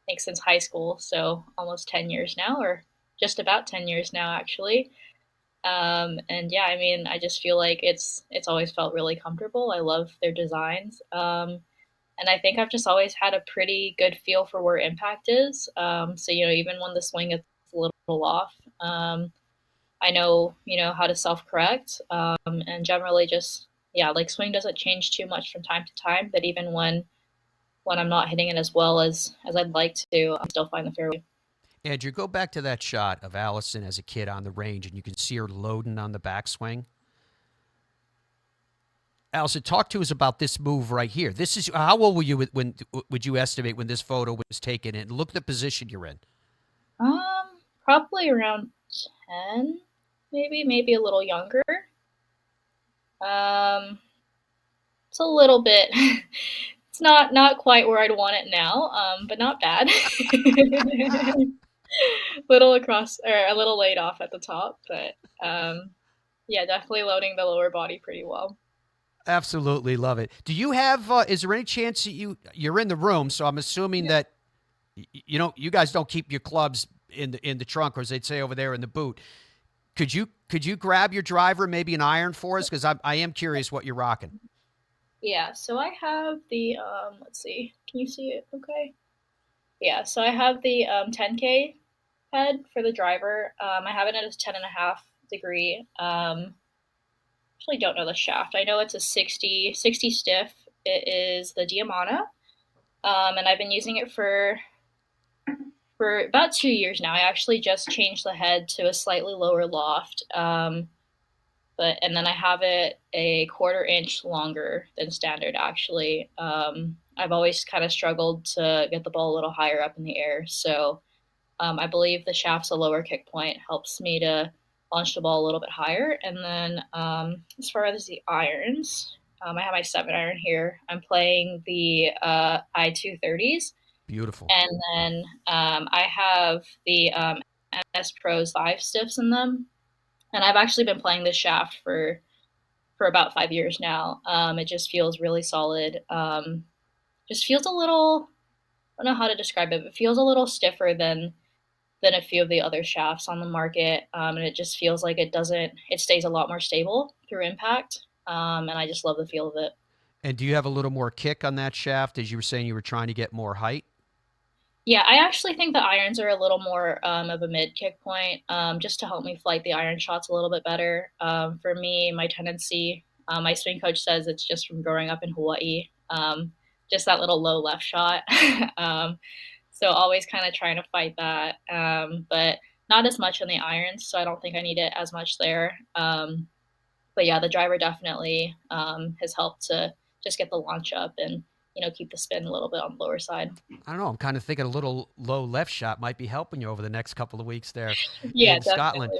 N: think, since high school, so almost 10 years now, or just about 10 years now, actually. And yeah, I just feel like it's always felt really comfortable. I love their designs. And I think I've just always had a pretty good feel for where impact is. So, even when the swing is a little off, I know, how to self-correct, and generally just, swing doesn't change too much from time to time, but even when I'm not hitting it as well as I'd like to, I still find the fairway.
B: Andrew, go back to that shot of Allisen as a kid on the range, and you can see her loading on the backswing. Allisen, talk to us about this move right here. This is, how old were you when would you estimate when this photo was taken? And look at the position you're in.
N: Probably around 10. Maybe a little younger. It's a little bit, it's not quite where I'd want it now, but not bad. Little across, or a little laid off at the top, but yeah, definitely loading the lower body pretty well.
B: Absolutely love it. Do you have, is there any chance that you're in the room, so I'm assuming that, you guys don't keep your clubs in the trunk, or as they'd say over there in the boot. Could you grab your driver, maybe an iron for us? Because I am curious what you're rocking.
N: Yeah, so I have the, let's see, can you see it okay? Yeah, so I have the 10K head for the driver. I have it at a 10.5 degree. Actually don't know the shaft. I know it's a 60 stiff. It is the Diamana, and I've been using it for about 2 years now. I actually just changed the head to a slightly lower loft, and then I have it a 1/4 inch longer than standard, actually. I've always kind of struggled to get the ball a little higher up in the air, so I believe the shaft's a lower kick point helps me to launch the ball a little bit higher. And then as far as the irons, I have my 7-iron here. I'm playing the I-230s.
B: Beautiful.
N: And then I have the NS Pros 5 stiffs in them. And I've actually been playing this shaft for about 5 years now. It just feels really solid. Just feels a little, I don't know how to describe it, but it feels a little stiffer than than a few of the other shafts on the market. And it just feels like it stays a lot more stable through impact. And I just love the feel of it.
B: And do you have a little more kick on that shaft, as you were saying you were trying to get more height?
N: Yeah, I actually think the irons are a little more of a mid kick point, just to help me flight the iron shots a little bit better. For me, my tendency, my swing coach says it's just from growing up in Hawaii, just that little low left shot. So always kind of trying to fight that, but not as much on the irons, so I don't think I need it as much there. But yeah, the driver definitely has helped to just get the launch up and keep the spin a little bit on the lower side.
B: I don't know. I'm kind of thinking a little low left shot might be helping you over the next couple of weeks there
N: in
B: Scotland.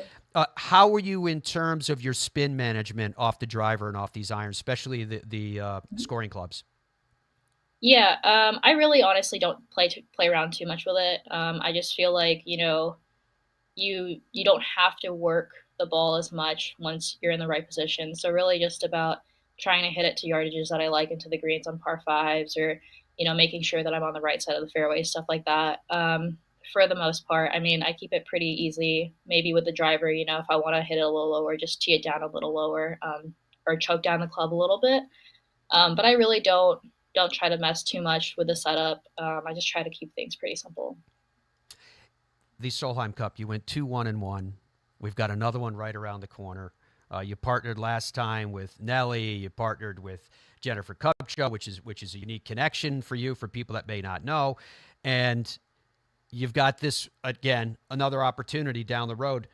B: How are you in terms of your spin management off the driver and off these irons, especially the scoring clubs?
N: Yeah, I really honestly don't play around too much with it. I just feel like, you don't have to work the ball as much once you're in the right position. So really just about trying to hit it to yardages that I like into the greens on par fives, or, making sure that I'm on the right side of the fairway, stuff like that. For the most part, I mean, I keep it pretty easy. Maybe with the driver, if I want to hit it a little lower, just tee it down a little lower, or choke down the club a little bit. But I really don't try to mess too much with the setup. I just try to keep things pretty simple.
B: The Solheim Cup, you went 2-1-1. We've got another one right around the corner. You partnered last time with Nelly. You partnered with Jennifer Kupcho, which is a unique connection for you, for people that may not know. And you've got this, again, another opportunity down the road,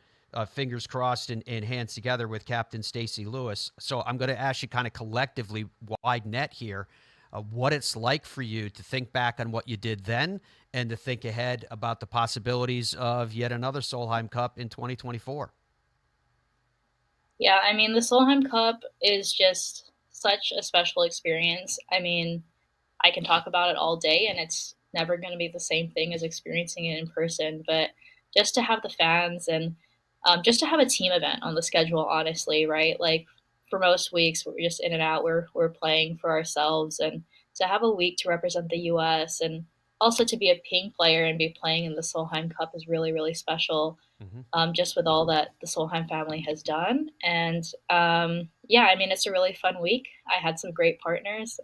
B: fingers crossed and hands together with Captain Stacey Lewis. So I'm going to ask you kind of collectively, wide net here, what it's like for you to think back on what you did then and to think ahead about the possibilities of yet another Solheim Cup in 2024.
N: Yeah, I mean, the Solheim Cup is just such a special experience. I mean, I can talk about it all day, and it's never going to be the same thing as experiencing it in person. But just to have the fans and just to have a team event on the schedule, honestly, right? Like for most weeks, we're just in and out. We're playing for ourselves, and to have a week to represent the U.S. and also to be a ping player and be playing in the Solheim Cup is really, really special. Just with all that the Solheim family has done. And yeah, I mean, it's a really fun week. I had some great partners.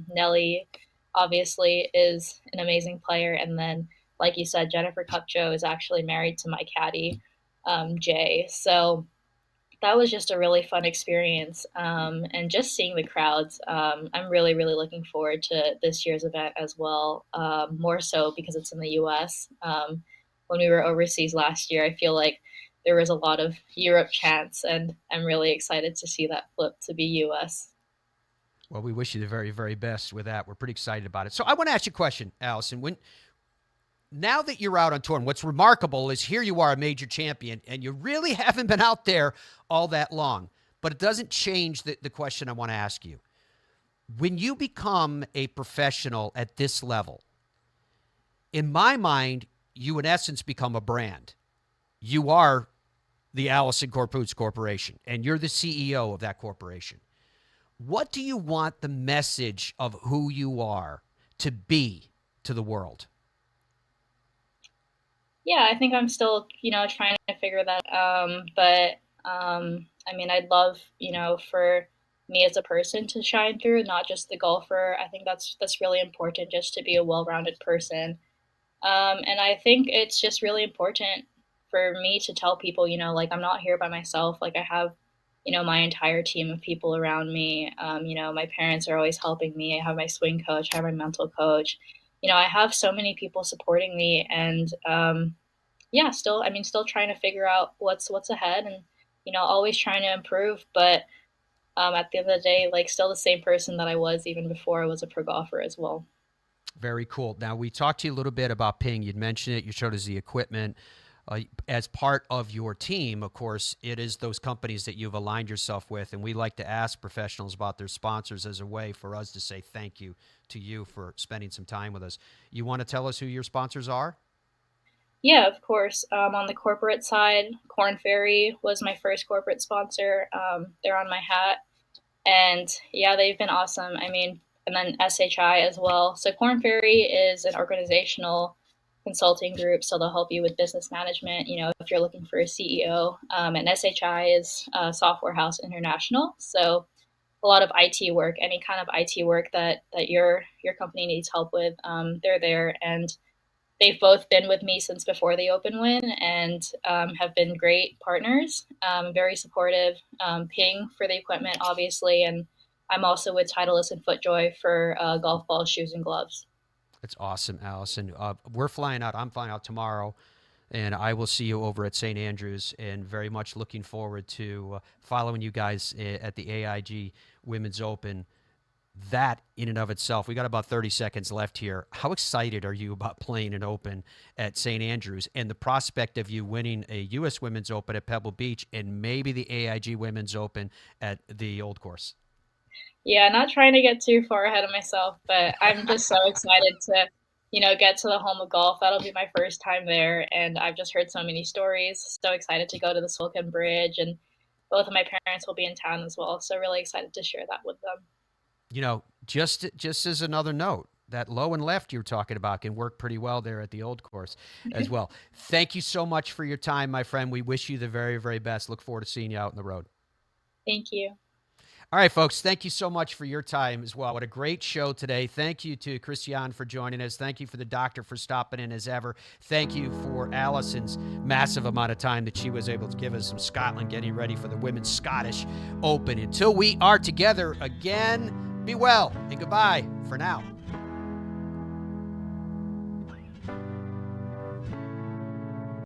N: Nelly obviously is an amazing player. And then, like you said, Jennifer Kupcho is actually married to my caddy, Jay. So that was just a really fun experience. And just seeing the crowds, I'm really, really looking forward to this year's event as well, more so because it's in the U.S. When we were overseas last year, I feel like there was a lot of Europe chants, and I'm really excited to see that flip to be U.S.
B: Well, we wish you the very, very best with that. We're pretty excited about it. So I want to ask you a question, Allisen. Now that you're out on tour, and what's remarkable is here you are, a major champion, and you really haven't been out there all that long. But it doesn't change the question I want to ask you. When you become a professional at this level, in my mind, you in essence become a brand. You are the Allisen Corpuz Corporation, and you're the CEO of that corporation. What do you want the message of who you are to be to the world?
N: Yeah, I think I'm still, trying to figure that out. But I mean, I'd love, for me as a person to shine through, not just the golfer. I think that's really important, just to be a well-rounded person. And I think it's just really important for me to tell people, like, I'm not here by myself. Like, I have, my entire team of people around me. My parents are always helping me. I have my swing coach, I have my mental coach. I have so many people supporting me, and still trying to figure out what's ahead, and, always trying to improve. But at the end of the day, like, still the same person that I was even before I was a pro golfer as well.
B: Very cool. Now, we talked to you a little bit about Ping. You'd mentioned it. You showed us the equipment. As part of your team, of course, it is those companies that you've aligned yourself with, and we like to ask professionals about their sponsors as a way for us to say thank you to you for spending some time with us. You want to tell us who your sponsors are?
N: Yeah, of course. On the corporate side, Korn Ferry was my first corporate sponsor. They're on my hat. And yeah, they've been awesome. I mean, and then SHI as well. So Korn Ferry is an organizational consulting group, so they'll help you with business management. You know, if you're looking for a CEO, and SHI is Software House International. So a lot of IT work, any kind of IT work that your company needs help with, they're there. And they've both been with me since before the Open win, and have been great partners, very supportive, paying for the equipment, obviously. And I'm also with Titleist and FootJoy for golf balls, shoes, and gloves.
B: That's awesome, Allison. We're flying out. I'm flying out tomorrow, and I will see you over at St. Andrews, and very much looking forward to following you guys at the AIG Women's Open. That in and of itself, we got about 30 seconds left here. How excited are you about playing an Open at St. Andrews and the prospect of you winning a U.S. Women's Open at Pebble Beach and maybe the AIG Women's Open at the Old Course?
N: Yeah, not trying to get too far ahead of myself, but I'm just so excited to, get to the home of golf. That'll be my first time there, and I've just heard so many stories. So excited to go to the Silken Bridge, and both of my parents will be in town as well. So really excited to share that with them.
B: Just as another note, that low and left you're talking about can work pretty well there at the Old Course as well. Thank you so much for your time, my friend. We wish you the very, very best. Look forward to seeing you out on the road.
N: Thank you.
B: All right, folks, thank you so much for your time as well. What a great show today. Thank you to Christiaan for joining us. Thank you for the doctor for stopping in as ever. Thank you for Allison's massive amount of time that she was able to give us from Scotland, getting ready for the Women's Scottish Open. Until we are together again, be well and goodbye for now.